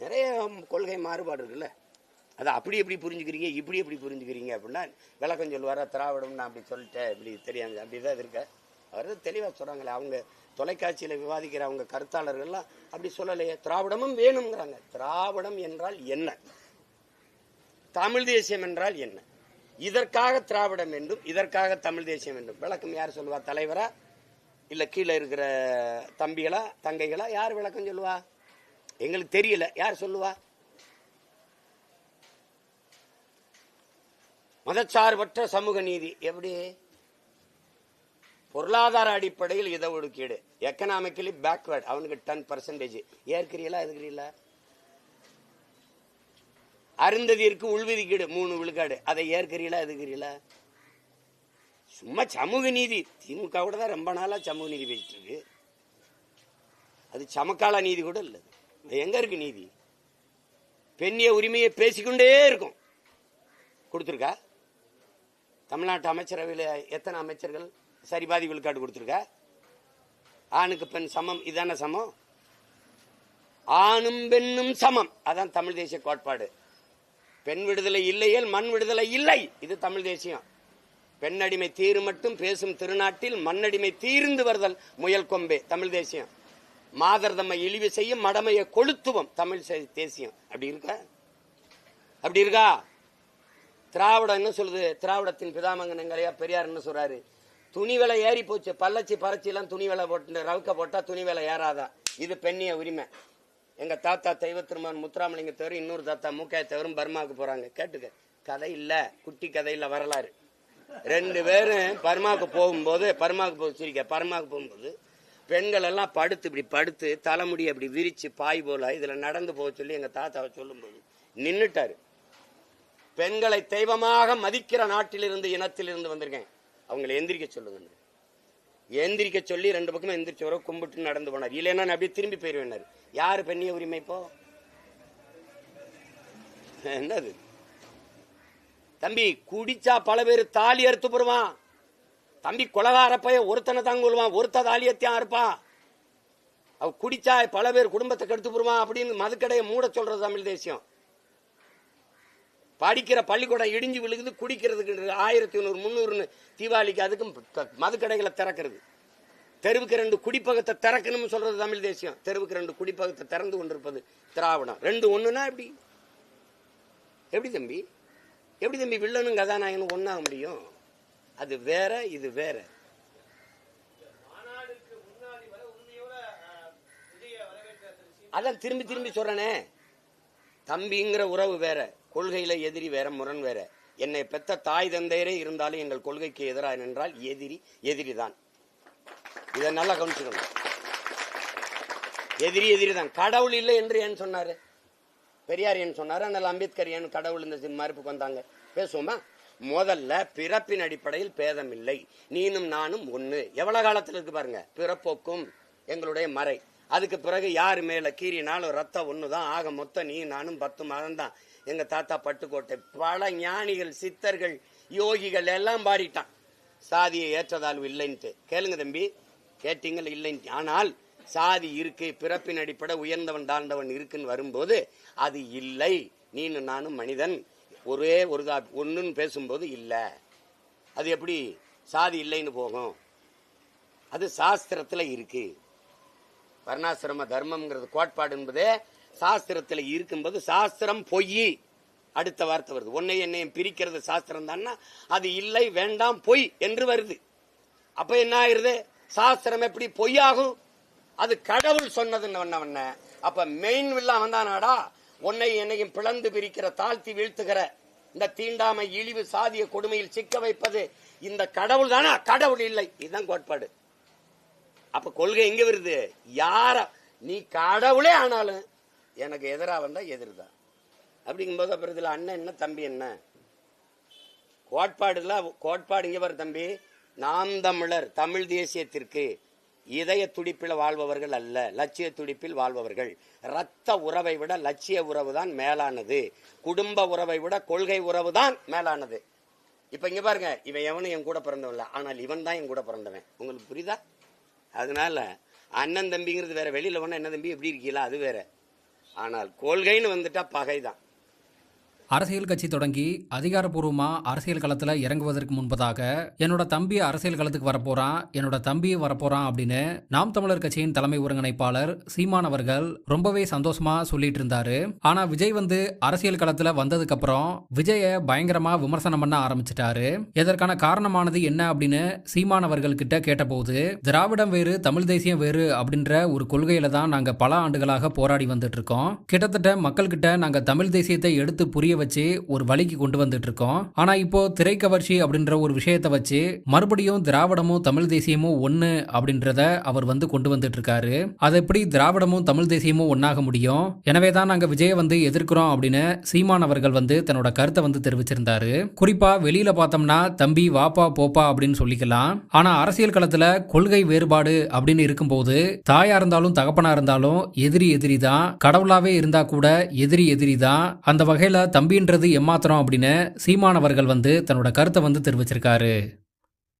நிறைய கொள்கை மாறுபாடு இருக்குல்ல. அதை அப்படி எப்படி புரிஞ்சுக்கிறீங்க, இப்படி எப்படி புரிஞ்சுக்கிறீங்க அப்படின்னா விளக்கம் சொல்லுவார. திராவிடம் நான் அப்படி சொல்லிட்டேன், இப்படி தெரியாது, அப்படிதான் இருக்க. அவர் தெளிவாக சொல்றாங்களே, அவங்க தொலைக்காட்சியில் விவாதிக்கிற அவங்க கருத்தாளர்கள்லாம் அப்படி சொல்லலையே. திராவிடமும் வேணுங்கிறாங்க. திராவிடம் என்றால் என்ன, தமிழ் தேசியம் என்றால் என்ன, இதற்காக திராவிடம் என்றும் இதற்காக தமிழ் தேசியம் என்றும் விளக்கம் யார் சொல்லுவா? தலைவரா இல்ல கீழே இருக்கிற தம்பிகளா தங்கைகளா? யார் விளக்கம் சொல்லுவா? எங்களுக்கு தெரியல, யார் சொல்லுவா? மதச்சார்பற்ற சமூக நீதி எப்படி? பொருளாதார அடிப்படையில் இட ஒதுக்கீடு, எக்கனாமிக்கலி பேக்வர்ட், அவனுக்கு 10% ஏற்கிறீங்களா எதுக்கிறீங்களா? அருந்ததிற்கு உள்விதிக்கீடு 3 விழுக்காடு, அதை ஏற்கிறீங்களா எதுக்கிறீங்களா? சும்மா சமூக நீதி. திமுக கூட தான் ரொம்ப நாளா சமூக நீதி பேசிட்டு இருக்கு. அது சமகால நீதி கூட இல்லை. எங்க இருக்கு நீதி? பெண்ணிய உரிமையை பேசிக்கொண்டே இருக்கும். கொடுத்துருக்கா? தமிழ்நாட்டு அமைச்சரவையில் எத்தனை அமைச்சர்கள் சரிபாதி விழுக்காடு கொடுத்துருக்கா? ஆணுக்கு பெண் சமம், இதான சமம்? ஆணும் பெண்ணும் சமம், அதான் தமிழ் தேசிய கோட்பாடு. பெண் விடுதலை இல்லையேல் மண் விடுதலை இல்லை, இது தமிழ் தேசியம். பெண்ணடிமை தீரு மட்டும் பேசும் திருநாட்டில் மண்ணடிமை தீர்ந்து வருதல் முயல் கொம்பே, தமிழ் தேசியம். மாதர் தம்மை இழிவு செய்யும் மடமையை கொளுத்துவோம், தமிழ் தேசியம். அப்படி இருக்கா? அப்படி இருக்கா? திராவிடம் என்ன சொல்லுது? திராவிடத்தின் பிதாமகனங்களையா பெரியார் என்ன சொல்றாரு? துணி விலை ஏறி போச்சு, பல்லச்சி பறச்சி எல்லாம் துணி விலை போட்டு ரவுக்க போட்டா துணி விலை ஏறாதா? இது பெண்ணிய உரிமை. எங்க தாத்தா தெய்வ திருமன் முத்துராமலிங்க தவிர இன்னொரு தாத்தா மூக்காய தவிரும் பர்மாவுக்கு போறாங்க. கேட்டுக்க, கதை இல்ல, குட்டி கதை இல்ல, வரலாறு. 2 பேரும் பர்மாவுக்கு போகும்போது, பர்மாவுக்கு போகும்போது பெண்கள் எல்லாம் படுத்து இப்படி படுத்து தலைமுடி அப்படி விரிச்சு பாய் போல இதுல நடந்து போக சொல்லி எங்க தாத்தாவை சொல்லும் போது நின்னுட்டாரு. பெண்களை தெய்வமாக மதிக்கிற நாட்டிலிருந்து இனத்திலிருந்து வந்திருக்கேன், அவங்களை எந்திரிக்க சொல்லுங்க. எந்திரிக்க சொல்லி 2 பக்கமும் எந்திரிச்சு வர கும்பிட்டு நடந்து போனார். இல்லைன்னா அப்படியே திரும்பி போயிருவேன். யாரு பெண்ணிய உரிமை இப்போ? என்னது தம்பி? குடிச்சா பல பேர் தாலி அறுத்து போடுவான் தம்பி. கொலகாரப்பைய ஒருத்தனை தான் கொள்வான், ஒருத்த தாலியத்தையும் அறுப்பான். அவ குடிச்சா பல பேர் குடும்பத்தை கெடுத்து போடுவான் அப்படின்னு மதுக்கடையை மூட சொல்றது தமிழ் தேசியம். படிக்கிற பள்ளிக்கூடம் இடிஞ்சு விழுகுது, குடிக்கிறதுக்கு 1100 300 தீபாவளிக்கு அதுக்கும் மதுக்கடைகளை திறக்கிறது. தெருவுக்கு 2 குடிப்பகத்தை திறக்கணும்னு சொல்றது தமிழ் தேசியம். தெருவுக்கு 2 குடிப்பகத்தை திறந்து கொண்டிருப்பது திராவிடம். 2 ஒண்ணுனா எப்படி? எப்படி தம்பி? எப்படி தம்பி வில்லனும் கதாநாயகனும் ஒன்னாக முடியும்? அது வேற, இது வேற. அதான் திரும்பி திரும்பி சொல்றனே, தம்பிங்கிற உறவு வேற, கொள்கையில எதிரி வேற, முரண் வேற. என்னை பெத்த தாய் தந்தையரே இருந்தாலும் எங்கள் கொள்கைக்கு எதிராக நின்றால் எதிரிதான். இதை நல்லா கவனிச்சுக்கணும். எதிரிதான். கடவுள் இல்லை என்று ஏன் சொன்னாரு? பெரியார் ஏன் சொன்னாரு? அதனால அம்பேத்கர் ஏன் கடவுள் இந்த மறுப்புக்கு வந்தாங்க? பேசுவோமா? முதல்ல பிறப்பின் அடிப்படையில் பேதம் இல்லை, நீனும் நானும் ஒண்ணு. எவ்வளவு காலத்துல இருக்கு பாருங்க, பிறப்போக்கும் எங்களுடைய மறை. அதுக்கு பிறகு யாரு மேல கீறினாலும் ரத்தம் ஒண்ணுதான், ஆக மொத்தம் நீ நானும் 10 மதம் தான். எங்க தாத்தா பட்டுக்கோட்டை பல ஞானிகள் சித்தர்கள் யோகிகள் எல்லாம் பாடிட்டான் சாதியை ஏற்றதாழ்வு இல்லைன்ட்டு. கேளுங்க தம்பி, கேட்டீங்கள் இல்லைன்ட்டு. ஆனால் சாதி இருக்கு, பிறப்பின் அடிப்படை உயர்ந்தவன் தாழ்ந்தவன் இருக்குன்னு வரும்போது அது இல்லை. நீனும் நானும் மனிதன் ஒரே ஒண்ணுன்னு பேசும்போது இல்ல. அது எப்படி சாதி இல்லைன்னு போகும்? அது சாஸ்திரத்துல இருக்கு. வர்ணாசிரம தர்மம்ங்கிறது கோட்பாடு என்பதே சாஸ்திரத்துல இருக்கும்போது சாஸ்திரம் பொய். அடுத்த வார்த்தை வருது, உன்னை என்னையும் பிரிக்கிறது சாஸ்திரம் தான்னா அது இல்லை, வேண்டாம், பொய் என்று வருது. அப்ப என்ன ஆயிருது? சாஸ்திரம் எப்படி பொய்யாகும்? அது கடவுள் சொன்னதுன்னு. அப்ப மெயின் வில்லா வந்தானாடா, உன்னை என்னையும் பிளந்து பிரிக்கிற, தாழ்த்தி வீழ்த்துகிற, இந்த தீண்டாமை இழிவு சாதிய கொடுமையில் சிக்க வைப்பது இந்த கடவுள் தானா? கடவுள் இல்லை, இதுதான் கோட்பாடு. அப்ப கொள்கை எங்க வருது? யார நீ கடவுளே ஆனாலும் எனக்கு எதிரா வந்தா எதிர்தான் அப்படிங்கும்போது அப்புறம் இதுல அண்ணன் என்ன தம்பி என்ன? கோட்பாடு இங்க வரும் தம்பி. நாம் தமிழர், தமிழ் தேசியத்திற்கு இதய துடிப்பில் வாழ்பவர்கள் அல்ல, லட்சிய துடிப்பில் வாழ்பவர்கள். ரத்த உறவை விட லட்சிய உறவு தான் மேலானது, குடும்ப உறவை விட கொள்கை உறவு தான் மேலானது. இப்ப இங்க பாருங்க, இவன் எவனும் என் கூட பிறந்தவன் இல்ல, ஆனால் இவன் தான் என் கூட பிறந்தவன். உங்களுக்கு புரியுதா? அதனால அண்ணன் தம்பிங்கிறது வேற. வெளியில ஒண்ணு என்ன தம்பி எப்படி இருக்கீங்களா அது வேற. ஆனால் கொள்கைன்னு வந்துட்டா பகைதான். அரசியல் கட்சி தொடங்கி அதிகாரப்பூர்வமா அரசியல் களத்துல இறங்குவதற்கு முன்பதாக என்னோட தம்பி அரசியல் களத்துக்கு வரப்போறான், என்னோட தம்பியும் வரப்போறான் அப்படின்னு நாம் தமிழர் கட்சியின் தலைமை ஒருங்கிணைப்பாளர் சீமான் அவர்கள் ரொம்பவே சந்தோஷமா சொல்லிட்டு இருந்தாரு. ஆனா விஜய் வந்து அரசியல் களத்துல வந்ததுக்கு அப்புறம் விஜய பயங்கரமா விமர்சனம் பண்ண ஆரம்பிச்சிட்டாரு. இதற்கான காரணமானது என்ன அப்படின்னு சீமான் அவர்கள் கிட்ட கேட்டபோது, திராவிடம் வேறு தமிழ் தேசியம் வேறு அப்படின்ற ஒரு கொள்கையில தான் நாங்க பல ஆண்டுகளாக போராடி வந்துட்டு இருக்கோம். கிட்டத்தட்ட மக்கள் கிட்ட நாங்க தமிழ் தேசியத்தை எடுத்து புரிய வச்சு ஒரு வழிக்கு கொண்டு வந்துட்டு இருக்கோம். ஆனா இப்போ திரைக்கவர்ச்சி அப்படின்ற ஒரு விஷயத்தை வச்சு மறுபடியும் திராவிடமும் தமிழ் தேசியமும் ஒண்ணு அப்படின்றத அவர் வந்து கொண்டு வந்துட்டு இருக்காரு. அது எப்படி திராவிடமும் தமிழ் தேசியமும் ஒன்னாக முடியும்? எனவே தான் நாங்க விஜயை வந்து எதிர்க்கிறோம் அப்படின்னு சீமான் அவர்கள் வந்து தன்னோட கருத்தை வந்து தெரிவிச்சிருந்தாரு. குறிப்பா வெளியில பார்த்தோம்னா தம்பி வாப்பா போப்பா அப்படின்னு சொல்லிக்கலாம். ஆனா அரசியல் களத்துல கொள்கை வேறுபாடு அப்படின்னு இருக்கும்போது தாயா இருந்தாலும் தகப்பனா இருந்தாலும் எதிரி தான், கடவுளாவே இருந்தா கூட எதிரி தான். அந்த வகையில தம்பின்றது எம்மாத்திரம் அப்படின்னு சீமான் அவர்கள் வந்து தன்னோட கருத்தை வந்து தெரிவிச்சிருக்காரு.